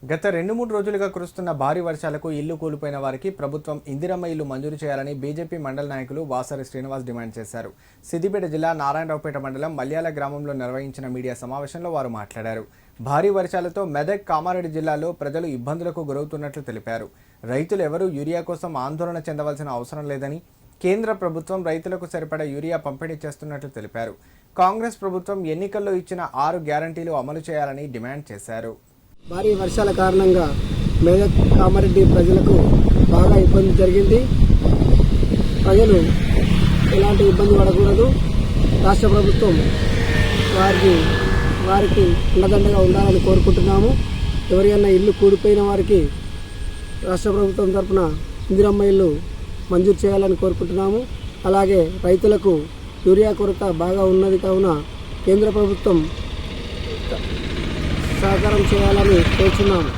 గత 2-3 రోజులుగా కురుస్తున్న భారీ వర్షాలకు ఇల్లు కూలిపోయిన వారికి ప్రభుత్వం ఇందిరమ్మ ఇల్లు మంజూరు చేయాలని బీజేపీ మండల నాయకులు వాసరి శ్రీనివాస్ డిమాండ్ చేశారు. సిద్దిపేట జిల్లా నారాయణరావుపేట మండలం మల్యాల గ్రామంలో నిర్వహించిన మీడియా సమావేశంలో వారు మాట్లాడారు. భారీ వర్షాలతో మెదక్, కామారెడ్డి జిల్లాల్లో ప్రజలు ఇబ్బందులకు గురవుతున్నట్లు తెలిపారు. రైతులు ఎవరూ యూరియా కోసం ఆందోళన చెందవలసిన అవసరం లేదని, కేంద్ర ప్రభుత్వం రైతులకు సరిపడా యూరియా పంపిణీ చేస్తున్నట్లు తెలిపారు. కాంగ్రెస్ ప్రభుత్వం ఎన్నికల్లో ఇచ్చిన 6 గ్యారంటీలు అమలు చేయాలని డిమాండ్ చేశారు. భారీ వర్షాల కారణంగా మెదక్, కామారెడ్డి ప్రజలకు బాగా ఇబ్బంది జరిగింది. ప్రజలు ఎలాంటి ఇబ్బంది పడకూడదు. రాష్ట్ర ప్రభుత్వం వారికి అండదండగా ఉండాలని కోరుకుంటున్నాము. ఎవరికైనా ఇల్లు కూలిపోయిన వారికి రాష్ట్ర ప్రభుత్వం తరఫున ఇందిరమ్మ ఇల్లు మంజూరు చేయాలని కోరుకుంటున్నాము. అలాగే రైతులకు యూరియా కొరత బాగా ఉన్నది కావున కేంద్ర ప్రభుత్వం సహకారం చేయాలని కోరుచున్నాము.